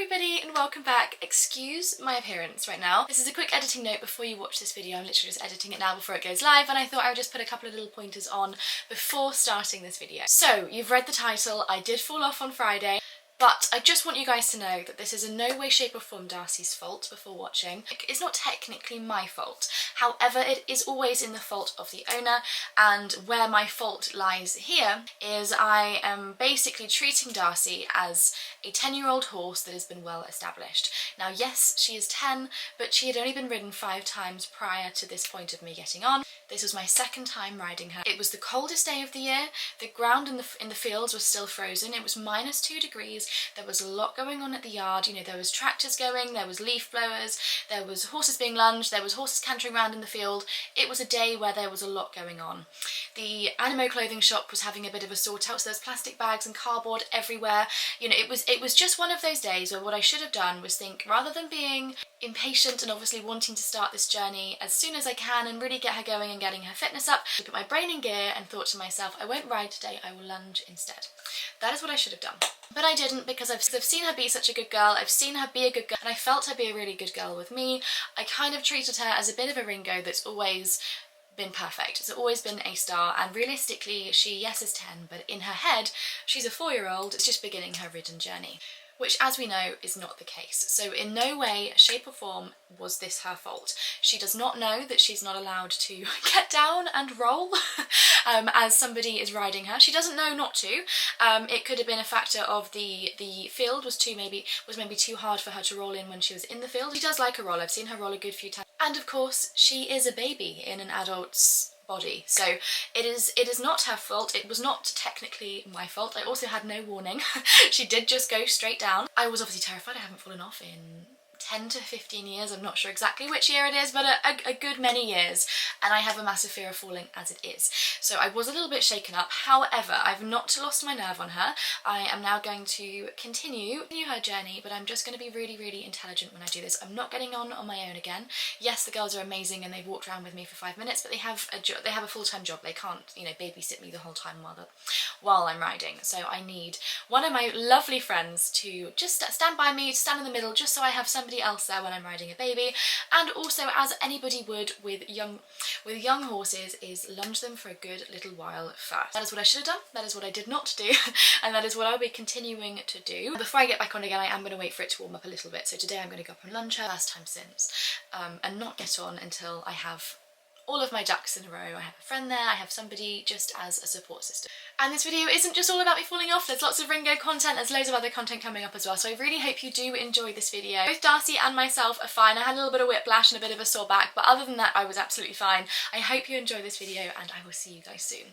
everybody and welcome back. Excuse my appearance right now. This is a quick editing note before you watch this video. I'm literally just editing it now before it goes live, and I thought I would just put a couple of little pointers on before starting this video. So, you've read the title. I did fall off on Friday. But I just want you guys to know that this is in no way, shape or form Darcy's fault before watching. It's not technically my fault. However, it is always in the fault of the owner, and where my fault lies here is I am basically treating Darcy as a 10-year-old horse that has been well established. Now yes, she is 10, but she had only been ridden 5 times prior to this point of me getting on. This was my second time riding her. It was the coldest day of the year. The ground in the fields was still frozen. It was -2 degrees. There was a lot going on at the yard. You know, there was tractors going, there was leaf blowers, there was horses being lunged, there was horses cantering around in the field. It was a day where there was a lot going on. The Animo clothing shop was having a bit of a sort out, so there's plastic bags and cardboard everywhere. You know, it was just one of those days where what I should have done was think, rather than being impatient and obviously wanting to start this journey as soon as I can and really get her going and getting her fitness up, I put my brain in gear and thought to myself, I won't ride today, I will lunge instead. That is what I should have done. But I didn't, because I've seen her be such a good girl, I've seen her be a good girl, and I felt her be a really good girl with me. I kind of treated her as a bit of a Ringo that's always been perfect. It's always been a star, and realistically she, yes, is 10, but in her head she's a 4-year-old that's just beginning her ridden journey. Which, as we know, is not the case. So in no way, shape or form was this her fault. She does not know that she's not allowed to get down and roll as somebody is riding her. She doesn't know not to. It could have been a factor of the field was maybe too hard for her to roll in when she was in the field. She does like a roll. I've seen her roll a good few times. And of course, she is a baby in an adult's body, so it is not her fault. It was not technically my fault. I also had no warning. She did just go straight down. I was obviously terrified. I haven't fallen off in 10 to 15 years, I'm not sure exactly which year it is, but a good many years, and I have a massive fear of falling as it is. So I was a little bit shaken up. However, I've not lost my nerve on her. I am now going to continue her journey, but I'm just going to be really, really intelligent when I do this. I'm not getting on my own again. Yes, the girls are amazing and they've walked around with me for 5 minutes, but they have a full-time job. They can't, you know, babysit me the whole time while I'm riding. So I need one of my lovely friends to just stand by me, stand in the middle, just so I have somebody else there when I'm riding a baby. And also, as anybody would with young horses, is lunge them for a good little while first. That is what I should have done. That is what I did not do, and that is what I'll be continuing to do. Before I get back on again, I am going to wait for it to warm up a little bit. So today I'm going to go up and lunge her, first time since, and not get on until I have all of my ducks in a row. I have a friend there, I have somebody just as a support system. And this video isn't just all about me falling off. There's lots of Ringo content, there's loads of other content coming up as well, so I really hope you do enjoy this video. Both Darcy and myself are fine. I had a little bit of whiplash and a bit of a sore back, but other than that I was absolutely fine. I hope you enjoy this video, and I will see you guys soon.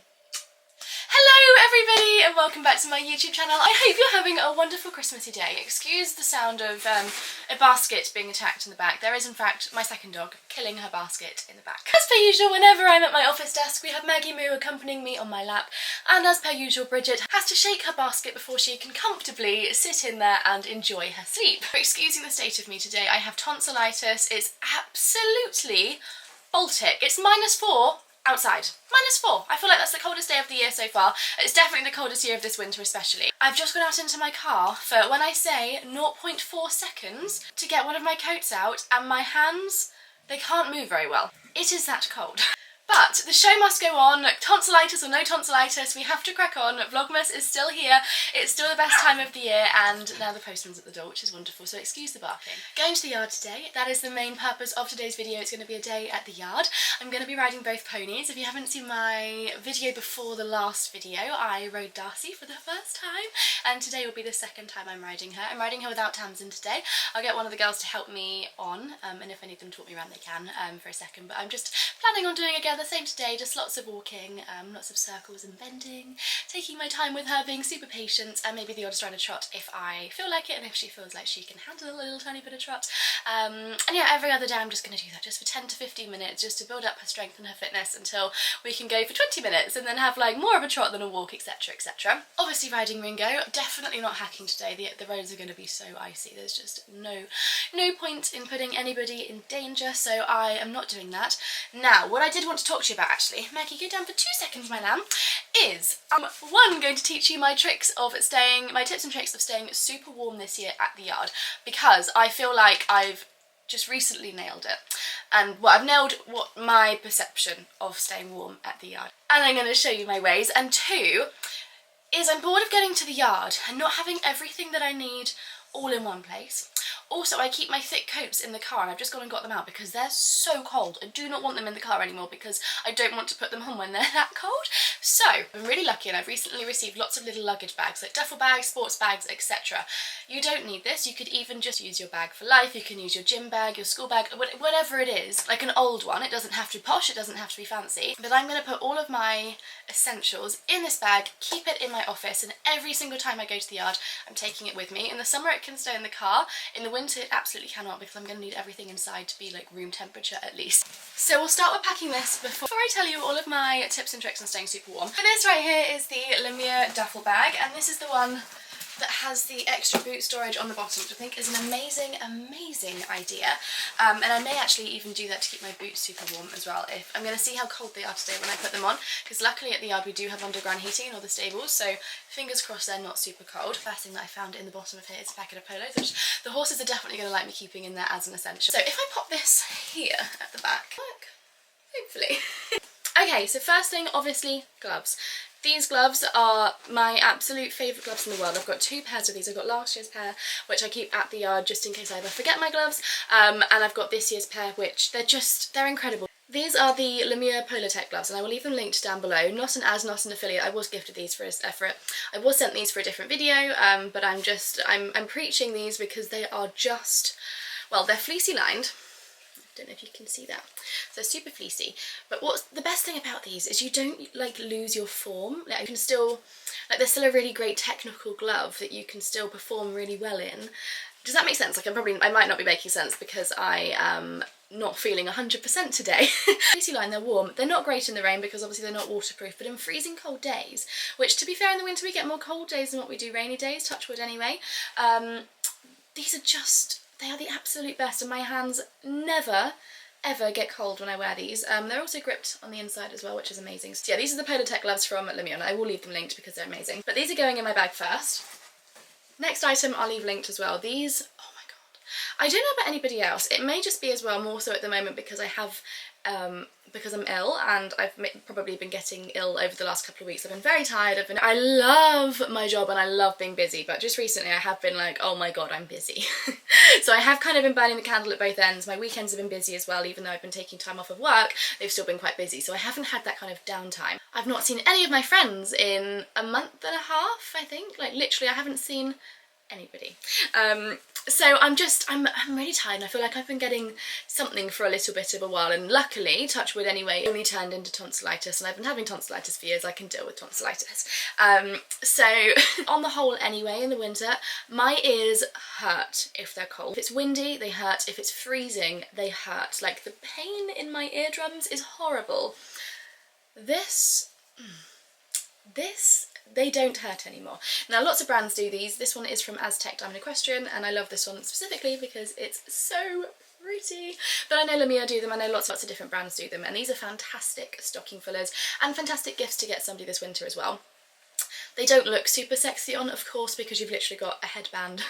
Hello everybody and welcome back to my YouTube channel. I hope you're having a wonderful Christmassy day. Excuse the sound of a basket being attacked in the back. There is in fact my second dog killing her basket in the back. As per usual, whenever I'm at my office desk, we have Maggie Moo accompanying me on my lap, and as per usual, Bridget has to shake her basket before she can comfortably sit in there and enjoy her sleep. Excusing the state of me today, I have tonsillitis. It's absolutely Baltic. It's -4 outside. -4. I feel like that's the coldest day of the year so far. It's definitely the coldest year of this winter especially. I've just gone out into my car for, when I say 0.4 seconds, to get one of my coats out, and my hands, they can't move very well. It is that cold. But the show must go on. Tonsillitis or no tonsillitis, we have to crack on. Vlogmas is still here. It's still the best time of the year, and now the postman's at the door, which is wonderful, so excuse the barking. Going to the yard today. That is the main purpose of today's video. It's going to be a day at the yard. I'm going to be riding both ponies. If you haven't seen my video before the last video, I rode Darcy for the first time, and today will be the second time I'm riding her. I'm riding her without Tamsin today. I'll get one of the girls to help me on, and if I need them to talk me around, they can for a second, but I'm just planning on doing again the same today, just lots of walking, lots of circles and bending, taking my time with her, being super patient, and maybe the odd stride of trot if I feel like it and if she feels like she can handle a little tiny bit of trot. And yeah, every other day I'm just going to do that, just for 10 to 15 minutes, just to build up her strength and her fitness until we can go for 20 minutes and then have like more of a trot than a walk, etc, etc. Obviously riding Ringo, definitely not hacking today. The roads are going to be so icy, there's just no point in putting anybody in danger, so I am not doing that. Now, what I did want to talk to you about actually, Maggie, go down for 2 seconds, my lamb, is one, going to teach you my tips and tricks of staying super warm this year at the yard, because I feel like I've just recently nailed it. And I've nailed what my perception of staying warm at the yard. And I'm going to show you my ways. And two is I'm bored of getting to the yard and not having everything that I need all in one place. Also, I keep my thick coats in the car, and I've just gone and got them out because they're so cold. I do not want them in the car anymore because I don't want to put them on when they're that cold. So, I'm really lucky, and I've recently received lots of little luggage bags, like duffel bags, sports bags, etc. You don't need this. You could even just use your bag for life. You can use your gym bag, your school bag, whatever it is. Like an old one. It doesn't have to be posh, it doesn't have to be fancy. But I'm going to put all of my essentials in this bag, keep it in my office, and every single time I go to the yard, I'm taking it with me. In the summer, it can stay in the car. In the winter, it absolutely cannot, because I'm going to need everything inside to be like room temperature at least. So we'll start with packing this before I tell you all of my tips and tricks on staying super warm. So this right here is the Lemire duffel bag, and this is the one that has the extra boot storage on the bottom, which I think is an amazing, amazing idea. And I may actually even do that to keep my boots super warm as well. If I'm going to see how cold they are today when I put them on, because luckily at the yard we do have underground heating in all the stables, so fingers crossed they're not super cold. First thing that I found in the bottom of here is a packet of polos, which the horses are definitely going to like me keeping in there as an essential. So if I pop this here at the back, look, hopefully. Okay, so first thing, obviously, gloves. These gloves are my absolute favourite gloves in the world. I've got 2 pairs of these. I've got last year's pair, which I keep at the yard just in case I ever forget my gloves, and I've got this year's pair, which they're incredible. These are the Lemire Polartec gloves, and I will leave them linked down below. Not an affiliate. I was gifted these I was sent these for a different video, but I'm preaching these because they are just, well, they're fleecy lined. Don't know if you can see that. So super fleecy. But what's the best thing about these is you don't like lose your form. Like you can still, like they're still a really great technical glove that you can still perform really well in. Does that make sense? Like I might not be making sense because I am not feeling 100% today. Fleecy line, they're warm. They're not great in the rain because obviously they're not waterproof, but in freezing cold days, which to be fair in the winter we get more cold days than what we do rainy days, touch wood anyway. These are just, they are the absolute best, and my hands never ever get cold when I wear these. They're also gripped on the inside as well, which is amazing. So yeah, these are the Polartec gloves from Lemire, and I will leave them linked because they're amazing. But these are going in my bag first. Next item I'll leave linked as well. These, oh my god. I don't know about anybody else. It may just be as well more so at the moment because I have because I'm ill, and I've probably been getting ill over the last couple of weeks. I've been very tired. I love my job and I love being busy, but just recently I have been like, oh my god, I'm busy. So I have kind of been burning the candle at both ends. My weekends have been busy as well, even though I've been taking time off of work, they've still been quite busy. So I haven't had that kind of downtime. I've not seen any of my friends in a month and a half, I think. Like literally I haven't seen anybody. So I'm really tired, and I feel like I've been getting something for a little bit of a while, and luckily, touch wood anyway, it only turned into tonsillitis, and I've been having tonsillitis for years. I can deal with tonsillitis. So on the whole anyway, in the winter, my ears hurt if they're cold. If it's windy, they hurt. If it's freezing, they hurt. Like the pain in my eardrums is horrible. This, they don't hurt anymore. Now lots of brands do these. This one is from Aztec Equestrian, and I love this one specifically because it's so pretty. But I know Lemire do them, I know lots of different brands do them, and these are fantastic stocking fillers and fantastic gifts to get somebody this winter as well. They don't look super sexy on, of course, because you've literally got a headband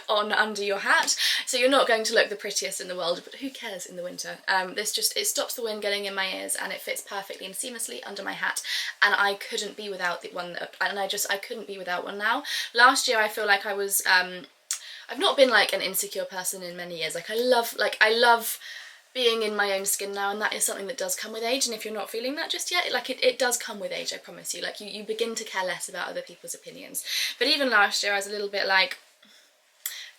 on under your hat, so you're not going to look the prettiest in the world, but who cares in the winter? It stops the wind getting in my ears, and it fits perfectly and seamlessly under my hat, and I couldn't be without the one, and I couldn't be without one now. Last year I feel like I was, I've not been like an insecure person in many years. I love being in my own skin now, and that is something that does come with age, and if you're not feeling that just yet, like it does come with age, I promise you. Like you begin to care less about other people's opinions. But even last year I was a little bit like,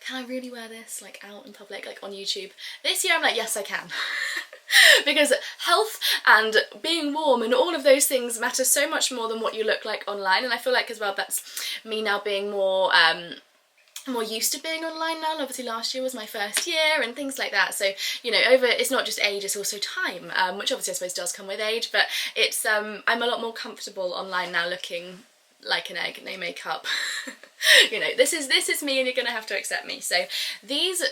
can I really wear this like out in public, like on YouTube? This year I'm like, yes I can. Because health and being warm and all of those things matter so much more than what you look like online, and I feel like as well that's me now being more used to being online now. Obviously last year was my first year and things like that, so you know, it's not just age, it's also time, which obviously I suppose does come with age, but it's I'm a lot more comfortable online now looking like an egg, no makeup. You know, this is me, and you're gonna have to accept me. So these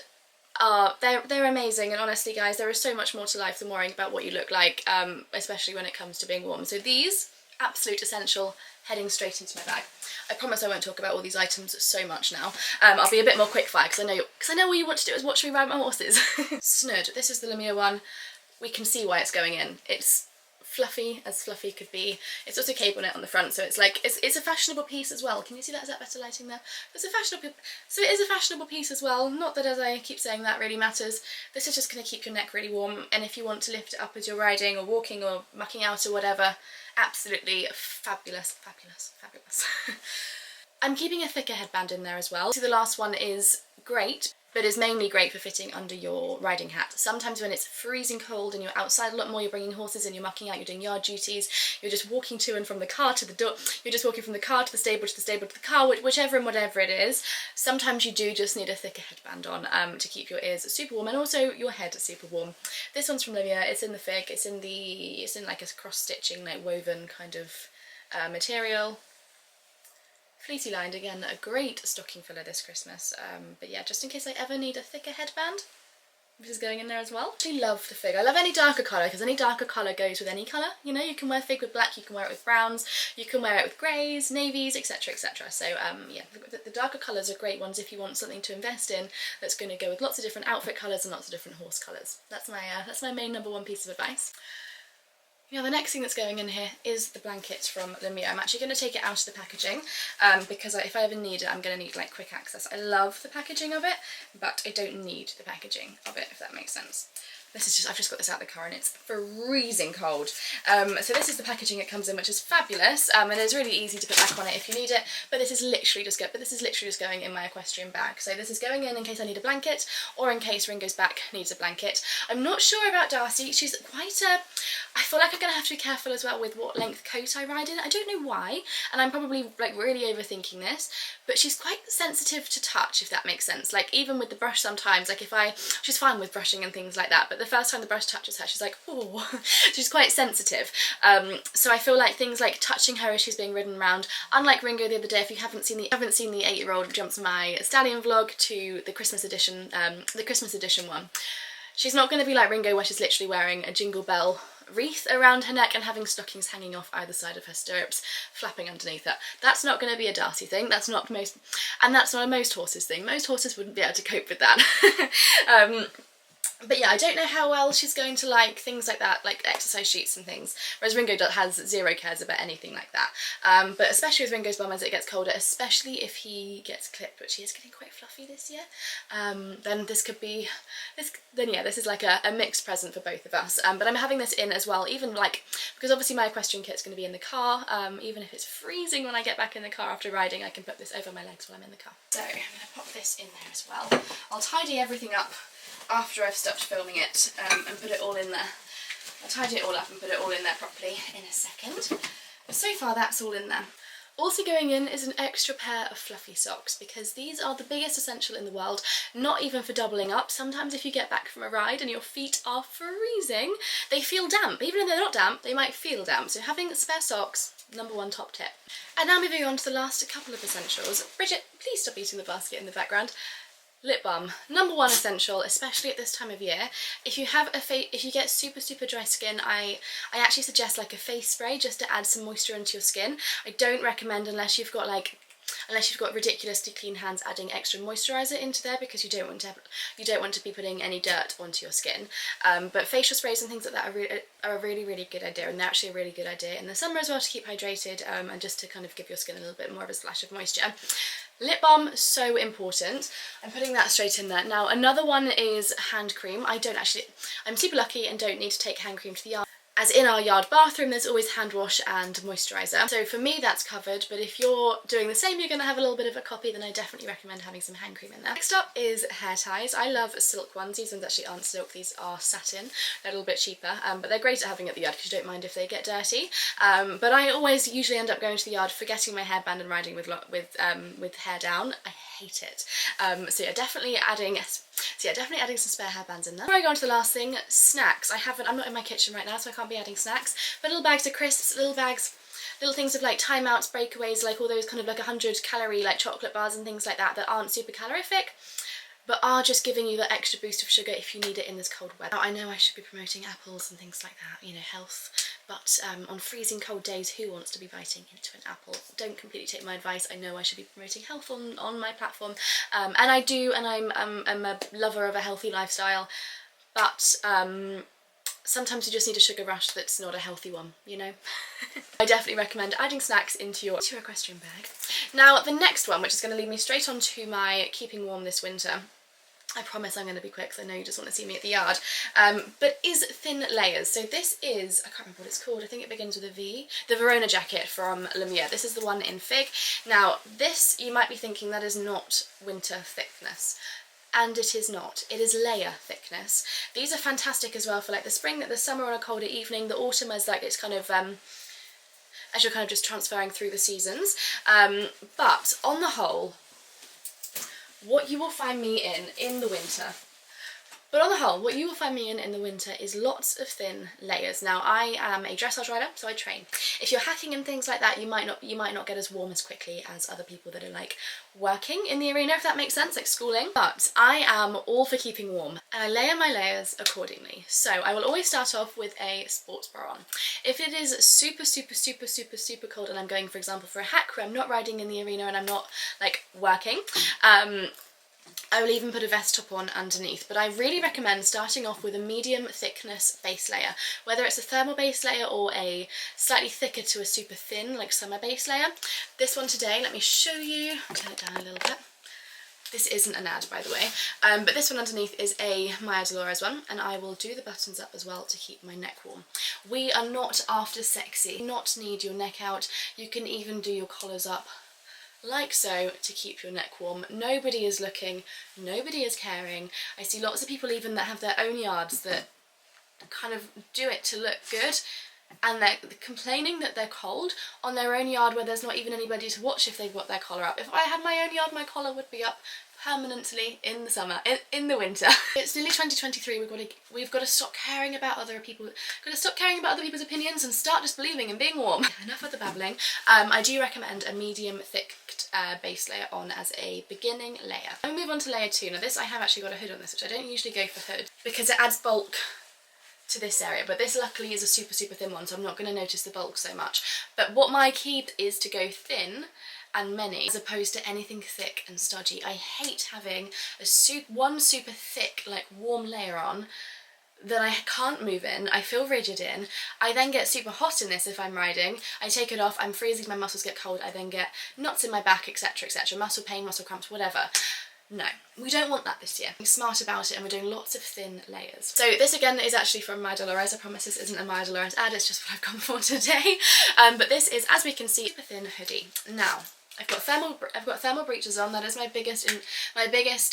They're amazing, and honestly guys, there is so much more to life than worrying about what you look like, especially when it comes to being warm. So these, absolute essential, heading straight into my bag. I promise I won't talk about all these items so much now. I'll be a bit more quick fire because I know all you want to do is watch me ride my horses. Snood, this is the Lemire one. We can see why it's going in. It's fluffy as fluffy could be. It's also cable knit on the front, so it's like it's a fashionable piece as well. Can you see that? Is that better lighting there? It's a fashionable, so it is a fashionable piece as well. Not that, as I keep saying, that really matters. This is just going to keep your neck really warm, and if you want to lift it up as you're riding or walking or mucking out or whatever, absolutely fabulous, fabulous, fabulous. I'm keeping a thicker headband in there as well. So the last one is great, but is mainly great for fitting under your riding hat. Sometimes when it's freezing cold and you're outside a lot more, you're bringing horses in, you're mucking out, you're doing yard duties, you're just walking to and from the car to the door, you're just walking from the car to the stable to the car, whichever and whatever it is, sometimes you do just need a thicker headband on to keep your ears super warm and also your head super warm. This one's from Lemire. It's in the fig, it's in like a cross-stitching, like woven kind of material. Fleecy lined, again, a great stocking filler this Christmas, but yeah, just in case I ever need a thicker headband, this is going in there as well. I actually love the fig. I love any darker colour because any darker colour goes with any colour, you know. You can wear fig with black, you can wear it with browns, you can wear it with greys, navies, etc, etc. So yeah, the darker colours are great ones if you want something to invest in that's going to go with lots of different outfit colours and lots of different horse colours. That's my main #1 piece of advice. Now the next thing that's going in here is the blanket from Lemire. I'm actually going to take it out of the packaging because if I ever need it, I'm going to need like quick access. I love the packaging of it, but I don't need the packaging of it, if that makes sense. This is just, I've just got this out of the car and it's freezing cold. So this is the packaging it comes in, which is fabulous, and it's really easy to put back on it if you need it, but this is literally just going in my equestrian bag. So this is going in case I need a blanket, or in case Ringo's back needs a blanket. I'm not sure about Darcy. She's quite I feel like I'm going to have to be careful as well with what length coat I ride in. I don't know why, and I'm probably like really overthinking this, but she's quite sensitive to touch, if that makes sense. Like even with the brush sometimes, like she's fine with brushing and things like that, but the first time the brush touches her, she's like, oh, she's quite sensitive. So I feel like things like touching her as she's being ridden around, unlike Ringo the other day, if you haven't seen the 8-year-old jumps my stallion vlog to the Christmas edition one, she's not going to be like Ringo where she's literally wearing a jingle bell wreath around her neck and having stockings hanging off either side of her stirrups, flapping underneath her. That's not going to be a Darcy thing. That's not a most horses thing. Most horses wouldn't be able to cope with that. But yeah, I don't know how well she's going to like things like that, like exercise sheets and things, whereas Ringo has zero cares about anything like that. But especially with Ringo's bum as it gets colder, especially if he gets clipped, which he is getting quite fluffy this year, then this is like a mixed present for both of us. But I'm having this in as well, even like, because obviously my equestrian kit's going to be in the car, even if it's freezing when I get back in the car after riding, I can put this over my legs while I'm in the car. So I'm going to pop this in there as well. I'll tidy everything up after I've stopped filming it and put it all in there. I'll tidy it all up and put it all in there properly in a second. But so far that's all in there. Also going in is an extra pair of fluffy socks, because these are the biggest essential in the world, not even for doubling up. Sometimes if you get back from a ride and your feet are freezing, they feel damp. Even if they're not damp, they might feel damp. So having spare socks, #1 top tip. And now moving on to the last couple of essentials. Bridget, please stop eating the basket in the background. Lip balm, #1 essential, especially at this time of year. If you get super dry skin, I actually suggest like a face spray just to add some moisture into your skin. I don't recommend, unless you've got ridiculously clean hands, adding extra moisturiser into there, because you don't want to be putting any dirt onto your skin. But facial sprays and things like that are a really good idea, and they're actually a really good idea in the summer as well to keep hydrated, and just to kind of give your skin a little bit more of a splash of moisture. Lip balm, so important. I'm putting that straight in there. Now another one is hand cream. I'm super lucky and don't need to take hand cream to the yard, as in our yard bathroom there's always hand wash and moisturiser. So for me that's covered, but if you're doing the same, you're going to have a little bit of a copy, then I definitely recommend having some hand cream in there. Next up is hair ties. I love silk ones. These ones actually aren't silk, these are satin. They're a little bit cheaper, but they're great at having at the yard because you don't mind if they get dirty. But I always usually end up going to the yard forgetting my hairband and riding with hair down. I hate it. So yeah, definitely adding some spare hairbands in there. Before I go on to the last thing, snacks. I'm not in my kitchen right now, so I can't be adding snacks, but little bags of crisps, little things of like timeouts, breakaways, like all those kind of like 100 calorie like chocolate bars and things like that that aren't super calorific. but are just giving you that extra boost of sugar if you need it in this cold weather. Now, I know I should be promoting apples and things like that, you know, health, but on freezing cold days, who wants to be biting into an apple? Don't completely take my advice. I know I should be promoting health on my platform, and I do, and I'm a lover of a healthy lifestyle, but sometimes you just need a sugar rush that's not a healthy one, you know? I definitely recommend adding snacks into your equestrian bag. Now, the next one, which is going to lead me straight on to my keeping warm this winter, I promise I'm going to be quick because I know you just want to see me at the yard, but is thin layers. So this is, I can't remember what it's called, I think it begins with a V, the Verona jacket from Lemieux. This is the one in fig. Now this, you might be thinking, that is not winter thickness. And it is not. It is layer thickness. These are fantastic as well for like the spring, the summer on a colder evening, the autumn as like it's kind of, as you're kind of just transferring through the seasons. But on the whole, what you will find me in the winter, in the winter is lots of thin layers. Now I am a dressage rider, so I train. If you're hacking and things like that, you might not get as warm as quickly as other people that are like working in the arena, if that makes sense, like schooling. But I am all for keeping warm, and I layer my layers accordingly. So I will always start off with a sports bra on. If it is super cold and I'm going, for example, for a hack where I'm not riding in the arena and I'm not like working, I will even put a vest top on underneath, but I really recommend starting off with a medium thickness base layer, whether it's a thermal base layer or a slightly thicker to a super thin like summer base layer. This one today, let me show you, turn it down a little bit. This isn't an ad, by the way, but this one underneath is a Maya Dolores one, and I will do the buttons up as well to keep my neck warm. We are not after sexy, you do not need your neck out. You can even do your collars up like so to keep your neck warm. Nobody is looking, nobody is caring. I see lots of people even that have their own yards that kind of do it to look good, and they're complaining that they're cold on their own yard where there's not even anybody to watch if they've got their collar up. If I had my own yard, my collar would be up permanently in the summer, in the winter. It's nearly 2023. We've got to stop caring about other people's opinions and start just believing and being warm. Enough of the babbling. I do recommend a medium thick base layer on as a beginning layer. Then we move on to layer 2. Now this, I have actually got a hood on this, which I don't usually go for hood because it adds bulk to this area, but this luckily is a super thin one, so I'm not going to notice the bulk so much. But what my key is to go thin and many as opposed to anything thick and stodgy. I hate having one super thick like warm layer on that I can't move in, I feel rigid in. I then get super hot in this if I'm riding. I take it off, I'm freezing, my muscles get cold, I then get knots in my back, etc, muscle pain, muscle cramps, whatever. No, we don't want that this year. We're smart about it, and we're doing lots of thin layers. So this again is actually from Maya Dolores. I promise this isn't a Maya Dolores ad, it's just what I've gone for today. But this is, as we can see, a thin hoodie. Now, I've got thermal breeches on. That is my biggest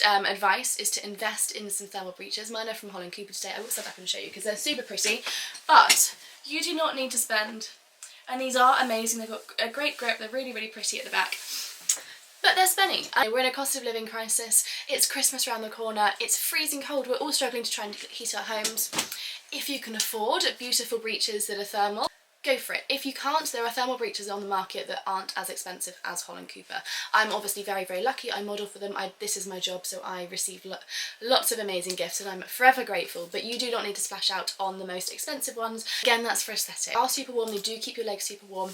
advice, is to invest in some thermal breeches. Mine are from Holland Cooper today. I will set up and show you because they're super pretty, but you do not need to spend, and these are amazing. They've got a great grip. They're really pretty at the back. But they're spenny. We're in a cost of living crisis, it's Christmas around the corner, it's freezing cold, we're all struggling to try and heat our homes. If you can afford beautiful breeches that are thermal, go for it. If you can't, there are thermal breeches on the market that aren't as expensive as Holland Cooper. I'm obviously very lucky, I model for them, this is my job, so I receive lots of amazing gifts and I'm forever grateful, but you do not need to splash out on the most expensive ones. Again, that's for aesthetic. They are super warm, they do keep your legs super warm.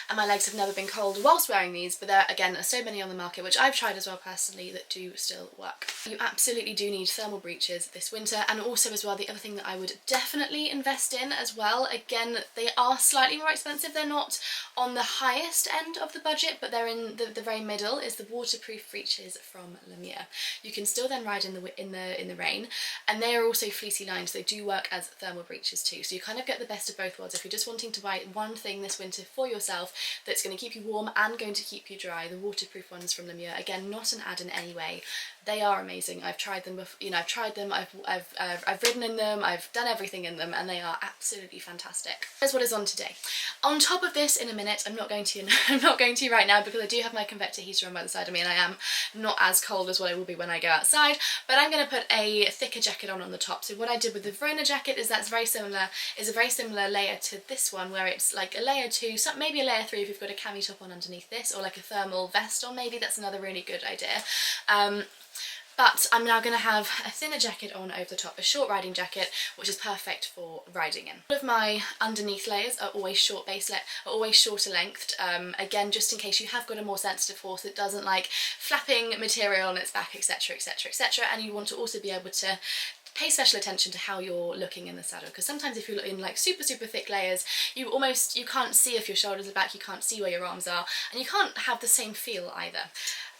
And my legs have never been cold whilst wearing these, but there again are so many on the market, which I've tried as well personally, that do still work. You absolutely do need thermal breeches this winter, and also as well the other thing that I would definitely invest in as well, again they are slightly more expensive, they're not on the highest end of the budget, but they're in the very middle, is the waterproof breeches from Lemieux. You can still then ride in the rain, and they are also fleecy lined, so they do work as thermal breeches too, so you kind of get the best of both worlds. If you're just wanting to buy one thing this winter for yourself that's going to keep you warm and going to keep you dry, the waterproof ones from Lemieux, again not an ad in any way, they are amazing. I've tried them before, you know, I've ridden in them, I've done everything in them, and they are absolutely fantastic. Here's what is on today. On top of this, in a minute, I'm not going to right now because I do have my convector heater on by the side of me and I am not as cold as what I will be when I go outside, but I'm going to put a thicker jacket on the top. So what I did with the Verona jacket is a very similar layer to this one, where it's like a layer 2, maybe a layer 3 if you've got a cami top on underneath this, or like a thermal vest on maybe, that's another really good idea. But I'm now going to have a thinner jacket on over the top, a short riding jacket, which is perfect for riding in. All of my underneath layers are always always shorter lengthed, again, just in case you have got a more sensitive horse that doesn't like flapping material on its back, etc, etc, etc, and you want to also be able to pay special attention to how you're looking in the saddle, because sometimes if you're in like super thick layers, you can't see if your shoulders are back, you can't see where your arms are, and you can't have the same feel either.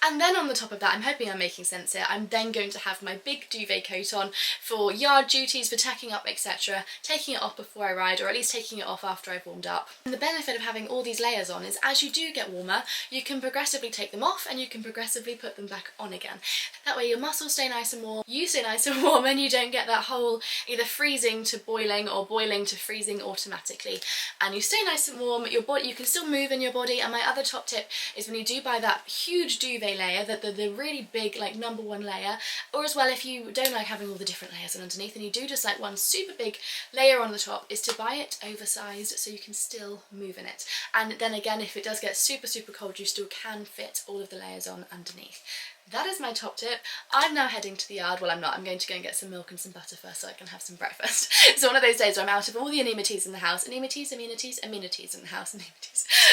And then on the top of that, I'm hoping I'm making sense here, I'm then going to have my big duvet coat on for yard duties, for tacking up, etc, taking it off before I ride, or at least taking it off after I've warmed up. And the benefit of having all these layers on is as you do get warmer, you can progressively take them off and you can progressively put them back on again. That way your muscles stay nice and warm, you stay nice and warm, and you don't get that whole either freezing to boiling or boiling to freezing automatically. And you stay nice and warm, your body, you can still move in your body. And my other top tip is when you do buy that huge duvet layer, the really big like #1 layer, or as well if you don't like having all the different layers on underneath and you do just like one super big layer on the top, is to buy it oversized so you can still move in it. And then again, if it does get super cold, you still can fit all of the layers on underneath. That is my top tip. I'm now heading to the yard. Well, I'm not. I'm going to go and get some milk and some butter first so I can have some breakfast. It's one of those days where I'm out of all the amenities in the house. Amenities in the house.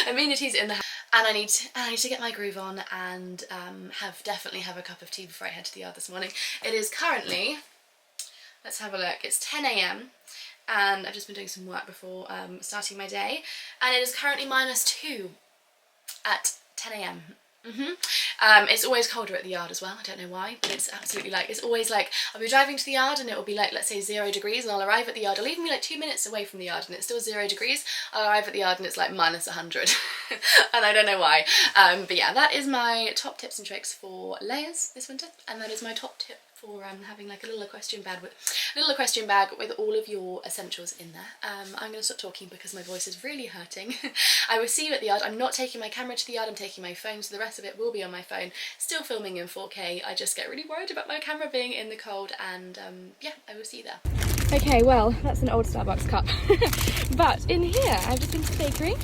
Amenities in the house. And I need to get my groove on and definitely have a cup of tea before I head to the yard this morning. It is currently, let's have a look, it's 10 AM and I've just been doing some work before starting my day, and it is currently -2 at 10 AM. It's always colder at the yard as well, I don't know why, but it's absolutely like, it's always like, I'll be driving to the yard and it will be like, let's say 0 degrees, and I'll arrive at the yard, it'll even be like 2 minutes away from the yard and it's still 0 degrees, I'll arrive at the yard and it's like -100 and I don't know why, but yeah, that is my top tips and tricks for layers this winter, and that is my top tip for having like a little equestrian bag with all of your essentials in there. I'm going to stop talking because my voice is really hurting. I will see you at the yard. I'm not taking my camera to the yard, I'm taking my phone, so the rest of it will be on my phone, still filming in 4K. I just get really worried about my camera being in the cold, and yeah, I will see you there. Okay, well, that's an old Starbucks cup. But in here, I've just been to the bakery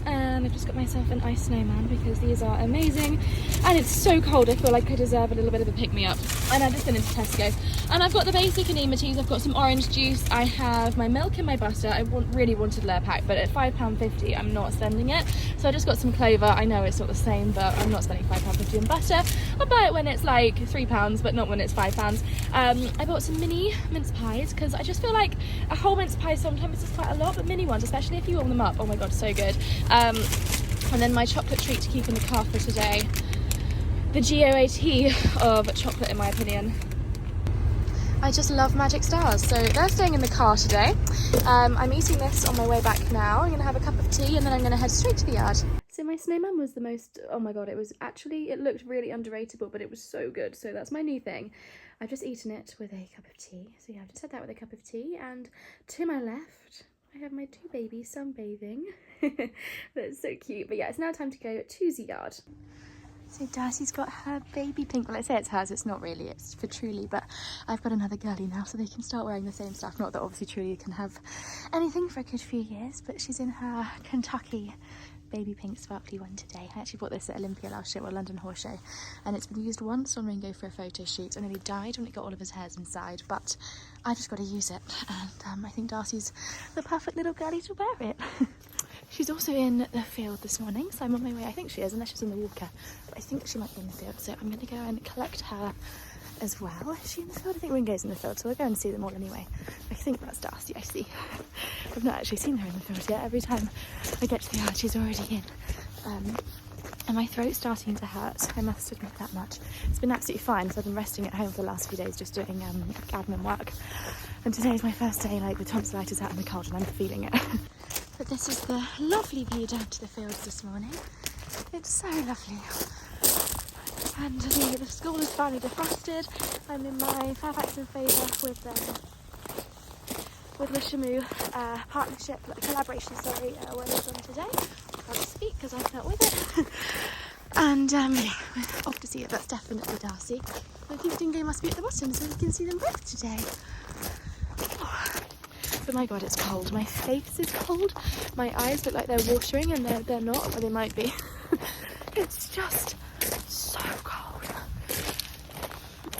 and I've just got myself an ice snowman because these are amazing, and it's so cold I feel like I deserve a little bit of a pick-me-up. And I've just been into Tesco and I've got the basic amenities. I've got some orange juice, I have my milk and my butter. I really wanted layer pack, but at £5.50 I'm not spending it, so I just got some clover. I know it's not the same, but I'm not spending £5.50 on butter. I'll buy it when it's like £3, but not when it's £5. I bought some mini mince pies because I just feel like a whole mince pie sometimes is quite a lot, but mini ones, especially if you warm them up, oh my god, so good. And then my chocolate treat to keep in the car for today, the GOAT of chocolate in my opinion. I just love Magic Stars, so they're staying in the car today. I'm eating this on my way back now. I'm going to have a cup of tea and then I'm going to head straight to the yard. So my snowman was the most, oh my god, it looked really underratable, but it was so good, so that's my new thing. I've just eaten it with a cup of tea, so yeah, I've just had that with a cup of tea, and to my left I have my 2 babies sunbathing. That's so cute. But yeah, it's now time to go to the yard. So Darcy's got her baby pink, well I say it's hers, it's not really, it's for Truly, but I've got another girlie now so they can start wearing the same stuff. Not that obviously Truly can have anything for a good few years, but she's in her Kentucky baby pink sparkly one today. I actually bought this at Olympia last year, or London Horse Show, and it's been used once on Ringo for a photo shoot. I nearly died when it got all of his hairs inside, but I just got to use it, and I think Darcy's the perfect little girlie to wear it. She's also in the field this morning, so I'm on my way. I think she is, unless she's in the walker, but I think she might be in the field, so I'm going to go and collect her as well. Is she in the field? I think Ringo's in the field, so we'll go and see them all anyway. I think that's Darcy, I see. I've not actually seen her in the field yet. Every time I get to the yard, she's already in. And my throat's starting to hurt, I must admit that much. It's been absolutely fine, so I've been resting at home for the last few days, just doing admin work. And today's my first day, like, with tonsillitis out in the cold, and I'm feeling it. But this is the lovely view down to the fields this morning. It's so lovely. And the school is finally defrosted. I'm in my Fairfax in Favour with the Shamu partnership, collaboration, when it's on today. I can't speak because I'm not with it. And yeah, we're off to see it. That's definitely Darcy. I think Dingo must be at the bottom so we can see them both today. Oh. But my god, it's cold. My face is cold. My eyes look like they're watering, and they're not, or they might be. It's just so cold.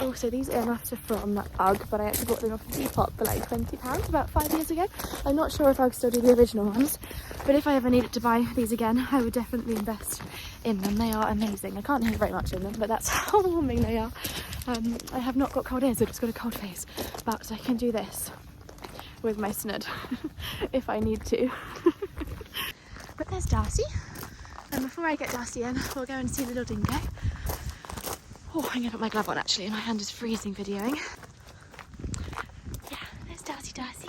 Also, these earmuffs are from UGG, but I actually bought them off the Depop for like £20 about 5 years ago. I'm not sure if UGG still do the original ones, but if I ever needed to buy these again, I would definitely invest in them. They are amazing. I can't hear very much in them, but that's how warming they are. I have not got cold ears, I've just got a cold face, but I can do this with my snood if I need to. But there's Darcy, and before I get Darcy in, we'll go and see little dingo. Oh, I'm gonna put my glove on actually, my hand is freezing videoing. Yeah, there's Darcy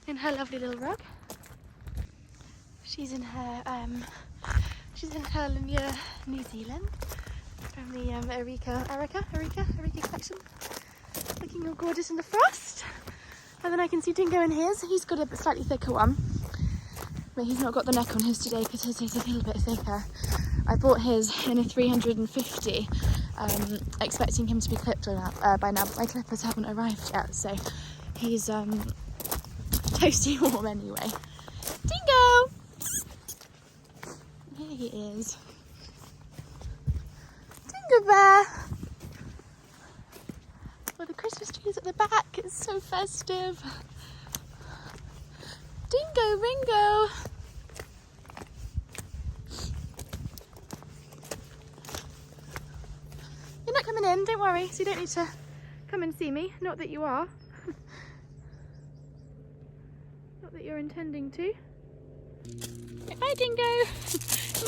in her lovely little rug. She's in her New Zealand from the Erica collection. Looking all gorgeous in the frost. And then I can see Dingo in his. He's got a slightly thicker one, but he's not got the neck on his today because his is a little bit thicker. I bought his in a 350, expecting him to be clipped by now, but my clippers haven't arrived yet, so he's toasty warm anyway. Dingo! Here he is. Dingo Bear! Well, the Christmas tree's at the back, it's so festive. Dingo Ringo! You're not coming in, don't worry, so you don't need to come and see me. Not that you are. Not that you're intending to. Hi Dingo!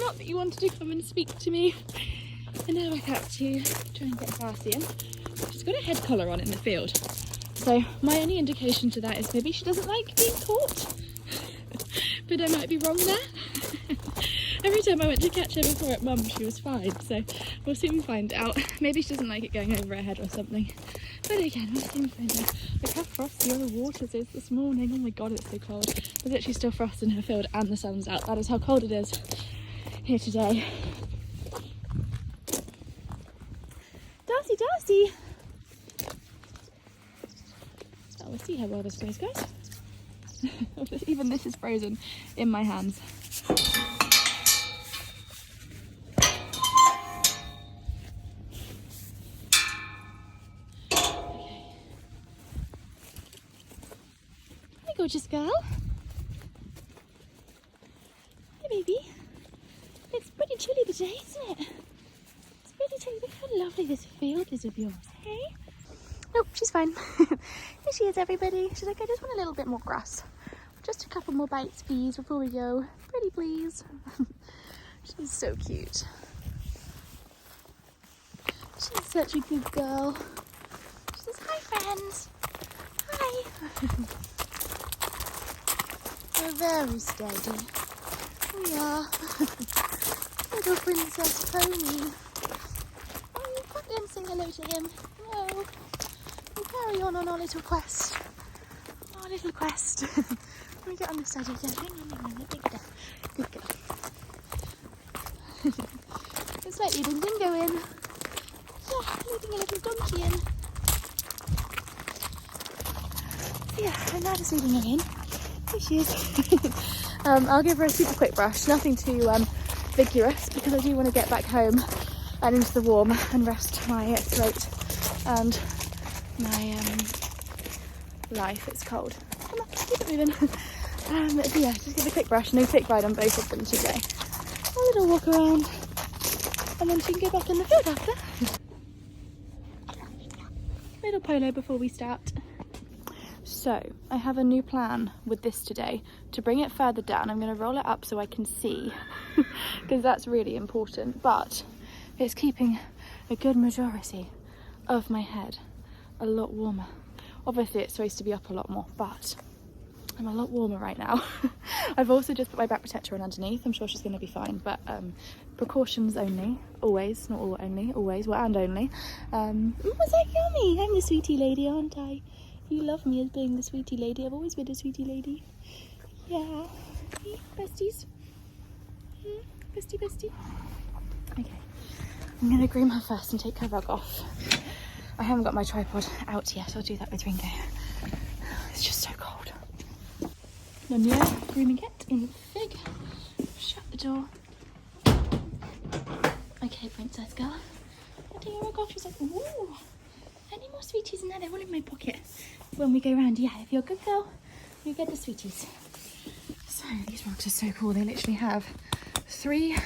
Not that you wanted to come and speak to me. And now I have to try and get Darcy in. She's got a head collar on in the field. So my only indication to that is maybe she doesn't like being caught. But I might be wrong there. Every time I went to catch her before at Mum, she was fine. So we'll soon find out. Maybe she doesn't like it going over her head or something. But again, we'll soon find out. Look how frosty all the waters is this morning. Oh my god, it's so cold. There's actually still frost in her field and the sun's out. That is how cold it is here today. Darcy! Oh, we'll see how well this goes, guys. Even this is frozen in my hands. Okay. Hi, gorgeous girl. Hi, baby. It's pretty chilly today, isn't it? It's pretty chilly. Look how lovely this field is of yours, hey? Nope, she's fine. Here she is, everybody. She's like, I just want a little bit more grass. Just a couple more bites, please, before we go. Pretty please. She's so cute. She's such a good girl. She says, hi, friends. Hi. We're very steady. We are. Little Princess Pony. Oh, you can't say hello to him. No. We'll carry on our little quest. Our little quest. Let me get on the side again. Hang on. Good girl. Good girl. It's like leading Dingo in. Yeah, leading a little donkey in. Yeah, and now just leading her in. Here she is. I'll give her a super quick brush. Nothing too vigorous because I do want to get back home and into the warm and rest my throat and my life. It's cold. Come on, keep it moving. So yeah, just give a quick brush, no quick ride on both of them today. A little walk around, and then she can go back in the field after. Little polo before we start. So, I have a new plan with this today. To bring it further down, I'm going to roll it up so I can see, because that's really important, but it's keeping a good majority of my head a lot warmer. Obviously it's supposed to be up a lot more, but I'm a lot warmer right now. I've also just put my back protector on underneath. I'm sure she's going to be fine, but precautions only, always, not all only, always, well, and only. Was that yummy? I'm the sweetie lady, aren't I? You love me as being the sweetie lady. I've always been a sweetie lady. Yeah. Hey, besties. Bestie. Okay. I'm going to groom her first and take her rug off. I haven't got my tripod out yet. I'll do that with Ringo. It's just so cold. Nunya, grooming it in the fig. Shut the door. Okay, princess girl. I'll take your rug off. She's like, ooh. sweeties in there. They're all in my pocket when we go around. Yeah, if you're a good girl, you get the sweeties. So these rugs are so cool. They literally have 3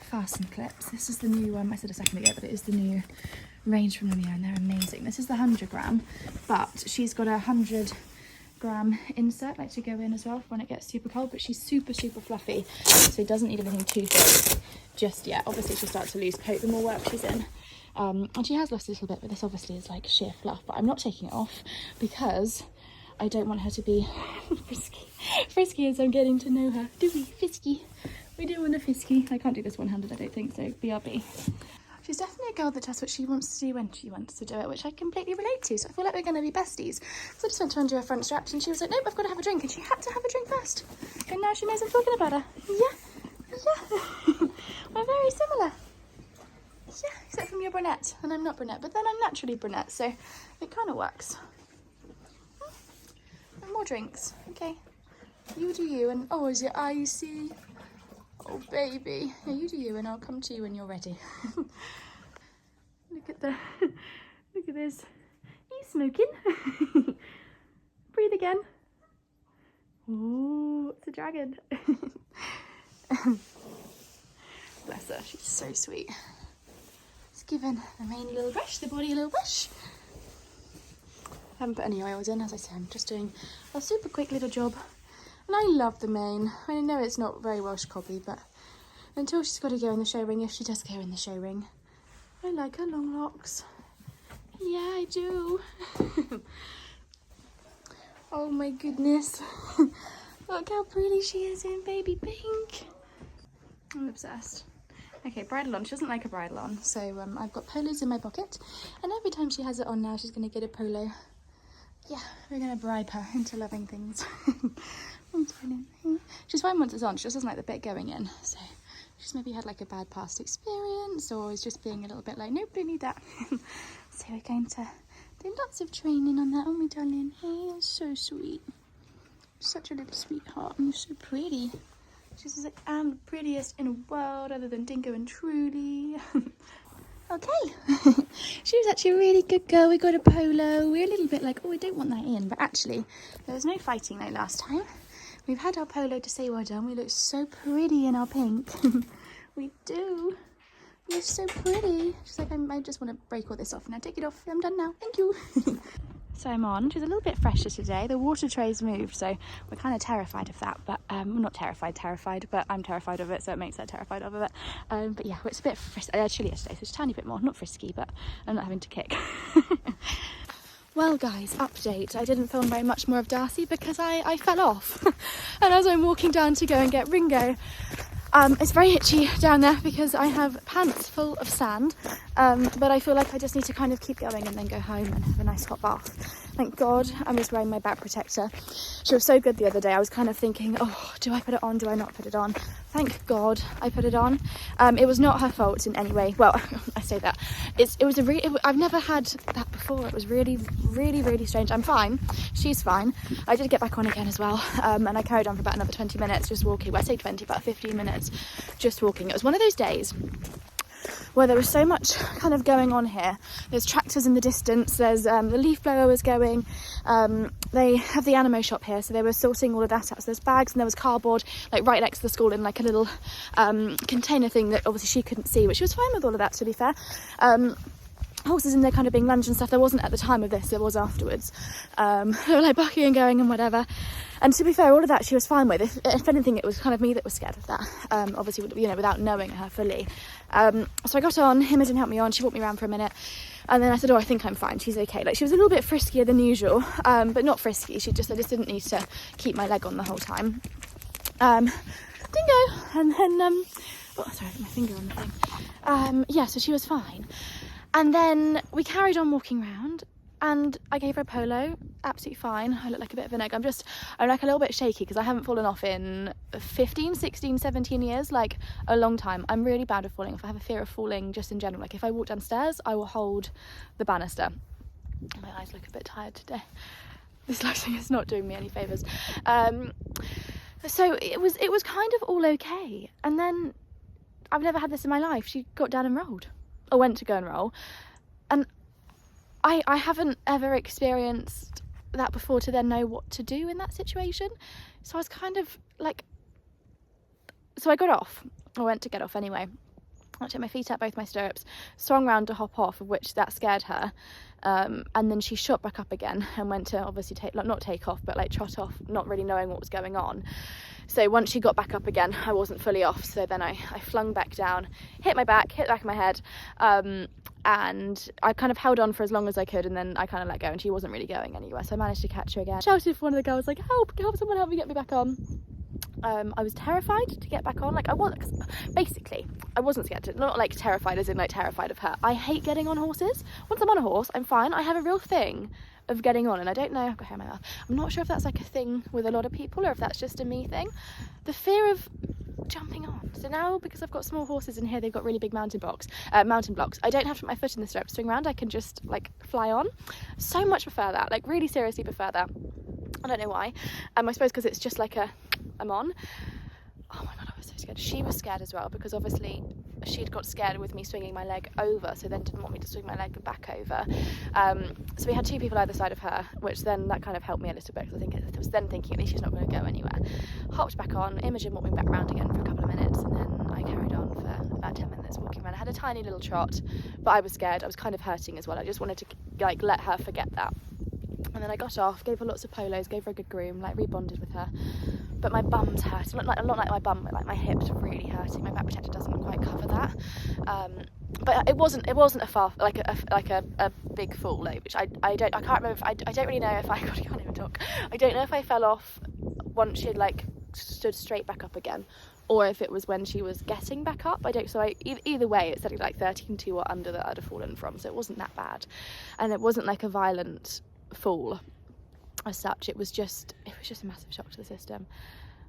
fasten clips. This is the new I said a second ago, but it is the new range from Lumia, and they're amazing. This is the 100 gram, but she's got a 100 gram insert like to go in as well for when it gets super cold, but she's super fluffy, so it doesn't need anything too thick just yet. Obviously she'll start to lose coat the more work she's in, and she has lost a little bit, but this obviously is like sheer fluff, but I'm not taking it off because I don't want her to be frisky as I'm getting to know her. Do we? Frisky. We do want a frisky. I can't do this one-handed, I don't think, so BRB. She's definitely a girl that does what she wants to do when she wants to do it, which I completely relate to, so I feel like we're going to be besties. So I just went to undo her front straps and she was like, nope, I've got to have a drink, and she had to have a drink first. And now she knows I'm talking about her. Yeah. We're very similar. Yeah, except from you're brunette, and I'm not brunette, but then I'm naturally brunette, so it kind of works. And more drinks. Okay. You do you, and oh, is it icy? Oh, baby. Yeah, you do you, and I'll come to you when you're ready. Look at this. He's smoking. Breathe again. Oh, it's a dragon. Bless her, she's so sweet. It's giving the main a little brush, the body a little brush. I haven't put any oils in, as I said. I'm just doing a super quick little job. And I love the mane. I know it's not very Welsh cobby, but until she's got to go in the show ring, if she does go in the show ring, I like her long locks. Yeah, I do. Oh my goodness. Look how pretty she is in baby pink. I'm obsessed. Okay, bridle on. She doesn't like a bridle on, so I've got polos in my pocket, and every time she has it on now, she's going to get a polo. Yeah, we're going to bribe her into loving things. She's fine once it's on, she just doesn't like the bit going in, so she's maybe had like a bad past experience, or is just being a little bit like, nope, don't need that. So we're going to do lots of training on that, aren't we, darling? Hey, you're so sweet. Such a little sweetheart, and you're so pretty. She's like, I'm the prettiest in the world, other than Dingo and Truly. Okay. She was actually a really good girl. We got a polo. We're a little bit like, oh, I don't want that in, but actually there was no fighting like last time. We've had our polo to say well done. We look so pretty in our pink. We do. You're so pretty. She's like, I just want to break all this off. Now take it off. I'm done now. Thank you. So I'm on. She's a little bit fresher today. The water tray's moved, so we're kind of terrified of that. But not terrified, but I'm terrified of it, so it makes her terrified of it. But yeah, it's a bit chilly yesterday, so it's a tiny bit more. Not frisky, but I'm not having to kick. Well guys, update. I didn't film very much more of Darcy because I fell off. And as I'm walking down to go and get Ringo, it's very itchy down there because I have pants full of sand, but I feel like I just need to kind of keep going and then go home and have a nice hot bath. Thank God I was wearing my back protector. She was so good the other day. I was kind of thinking, oh, do I put it on? Do I not put it on? Thank God I put it on. It was not her fault in any way. Well, I say that. I've never had that before. It was really, really, really strange. I'm fine. She's fine. I did get back on again as well. And I carried on for about another 20 minutes just walking. Well, I say 20, about 15 minutes just walking. It was one of those days where there was so much kind of going on here. There's tractors in the distance, there's the leaf blower was going, they have the Animo shop here, so they were sorting all of that out. So there's bags and there was cardboard like right next to the school in like a little container thing that obviously she couldn't see, but she was fine with all of that, to be fair. Horses in there kind of being lunged and stuff. There wasn't at the time of this, there was afterwards. They were like bucking and going and whatever. And to be fair, all of that she was fine with. If anything, it was kind of me that was scared of that. Obviously, you know, without knowing her fully. So I got on, Imogen helped me on, she walked me around for a minute. And then I said, oh, I think I'm fine, she's okay. Like, she was a little bit friskier than usual, but not frisky. I just didn't need to keep my leg on the whole time. Dingo! And then, oh, sorry, I got my finger on the thing. Yeah, so she was fine. And then we carried on walking around and I gave her a polo, absolutely fine. I look like a bit of an egg. I'm like a little bit shaky because I haven't fallen off in 15, 16, 17 years, like a long time. I'm really bad at falling off. I have a fear of falling just in general. Like if I walk downstairs, I will hold the banister. My eyes look a bit tired today. This looks like it's not doing me any favours. So it was kind of all okay. And then I've never had this in my life. She got down and rolled. Or went to go and roll, and I haven't ever experienced that before to then know what to do in that situation. So I was kind of like, so I got off. I went to get off anyway. I took my feet out both my stirrups, swung round to hop off, of which that scared her. And then she shot back up again and went to obviously not take off, but like trot off, not really knowing what was going on. So once she got back up again, I wasn't fully off. So then I flung back down, hit the back of my head. And I kind of held on for as long as I could, and then I kind of let go, and she wasn't really going anywhere. So I managed to catch her again. Shouted for one of the girls, like, help, someone help me get me back on. I was terrified to get back on. Like, I wasn't scared to, not like terrified as in like terrified of her. I hate getting on horses. Once I'm on a horse, I'm fine. I have a real thing of getting on, and I don't know, I've got hair in my mouth. I'm not sure if that's like a thing with a lot of people or if that's just a me thing. The fear of jumping on. So now, because I've got small horses in here, they've got really big mountain blocks. I don't have to put my foot in the stirrup, swing around, I can just like fly on. So much prefer that, like really seriously prefer that. I don't know why. I suppose because it's just like I'm on. Oh my god, I was so scared. She was scared as well, because obviously she'd got scared with me swinging my leg over, so then didn't want me to swing my leg back over. So we had two people either side of her, which then that kind of helped me a little bit, because I think I was then thinking at least she's not going to go anywhere. Hopped back on, Imogen walked me back around again for a couple of minutes, and then I carried on for about 10 minutes walking around. I had a tiny little trot, but I was scared. I was kind of hurting as well. I just wanted to like let her forget that. And then I got off, gave her lots of polos, gave her a good groom, like rebonded with her. But my bum's hurt. Not like my bum, but like my hips are really hurting. My back protector doesn't quite cover that. But it wasn't a far like a big fall, like, which I can't remember. I don't really know if I can't even talk. I don't know if I fell off once she had like stood straight back up again, or if it was when she was getting back up. Either way, it's something like 13.2 or under that I'd have fallen from, so it wasn't that bad, and it wasn't like a violent fall as such. It was just a massive shock to the system,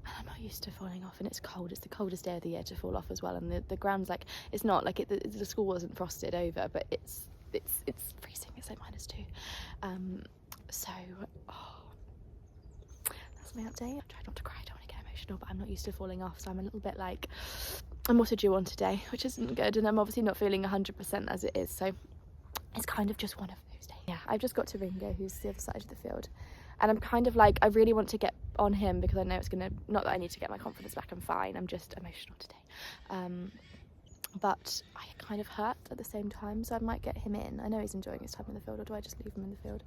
and I'm not used to falling off, and it's cold. It's the coldest day of the year to fall off as well, and the ground's like, it's not like the school wasn't frosted over, but it's freezing. It's like -2. So that's my update. I tried not to cry, I don't want to get emotional, but I'm not used to falling off, so I'm a little bit like, I'm also due on today, which isn't good, and I'm obviously not feeling 100% as it is, so it's kind of just one of those days. Yeah, I've just got to Ringo, who's the other side of the field, and I'm kind of like, I really want to get on him, because I know it's gonna, not that I need to get my confidence back, I'm fine, I'm just emotional today. But I kind of hurt at the same time, so I might get him in. I know he's enjoying his time in the field, or do I just leave him in the field?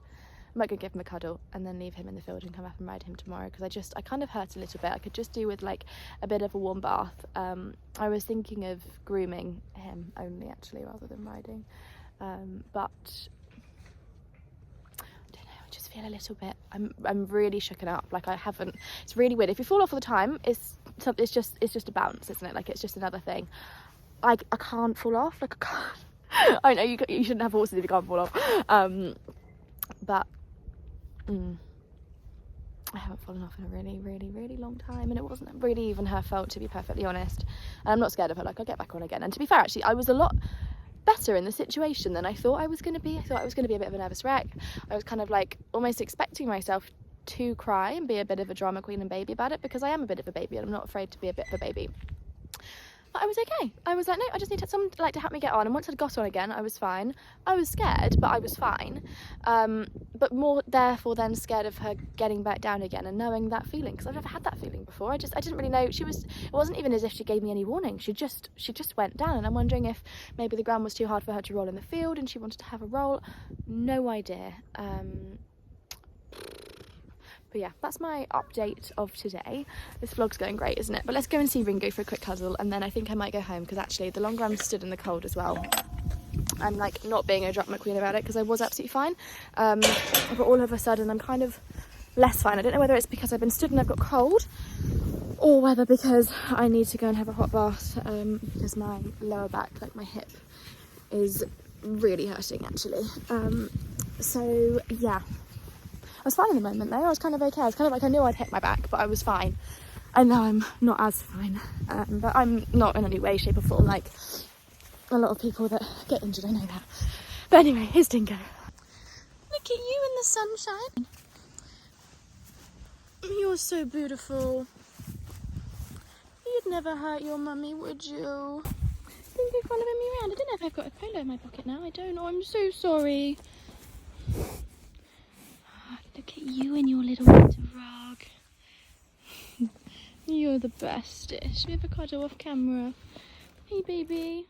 I might go give him a cuddle and then leave him in the field and come up and ride him tomorrow, because I kind of hurt a little bit. I could just do with like a bit of a warm bath. I was thinking of grooming him only, actually, rather than riding. But I don't know, I just feel a little bit, I'm really shooken up. Like, I haven't, it's really weird. If you fall off all the time, it's just a bounce, isn't it? Like, it's just another thing. I can't fall off, like, I can't. I know you shouldn't have horses if you can't fall off. But I haven't fallen off in a really, really, really long time, and it wasn't really even her fault, to be perfectly honest. And I'm not scared of her, like, I'll get back on again. And to be fair, actually, I was a lot better in the situation than I thought I was going to be. I thought I was going to be a bit of a nervous wreck. I was kind of like almost expecting myself to cry and be a bit of a drama queen and baby about it, because I am a bit of a baby and I'm not afraid to be a bit of a baby. But I was okay. I was like, no, I just need someone to help me get on. And once I'd got on again, I was fine. I was scared, but I was fine. But more therefore than scared of her getting back down again and knowing that feeling, because I've never had that feeling before. I didn't really know. It wasn't even as if she gave me any warning. She just went down, and I'm wondering if maybe the ground was too hard for her to roll in the field and she wanted to have a roll. No idea. But yeah, that's my update of today. This vlog's going great, isn't it? But let's go and see Ringo for a quick cuddle, and then I think I might go home, because actually the longer I'm stood in the cold as well, I'm like not being a drama queen about it, because I was absolutely fine. But all of a sudden I'm kind of less fine. I don't know whether it's because I've been stood and I've got cold, or whether because I need to go and have a hot bath, because my lower back, like my hip, is really hurting actually. So yeah. I was fine in the moment though, I was kind of okay. I was kind of like, I knew I'd hit my back, but I was fine. And now I'm not as fine. But I'm not in any way, shape or form like a lot of people that get injured, I know that. But anyway, here's Dingo. Look at you in the sunshine. You're so beautiful. You'd never hurt your mummy, would you? Dingo following me around. I don't know if I've got a polo in my pocket now. I don't know, I'm so sorry. Look at you and your little winter rug. You're the bestest. We have a cuddle off camera. Hey, baby.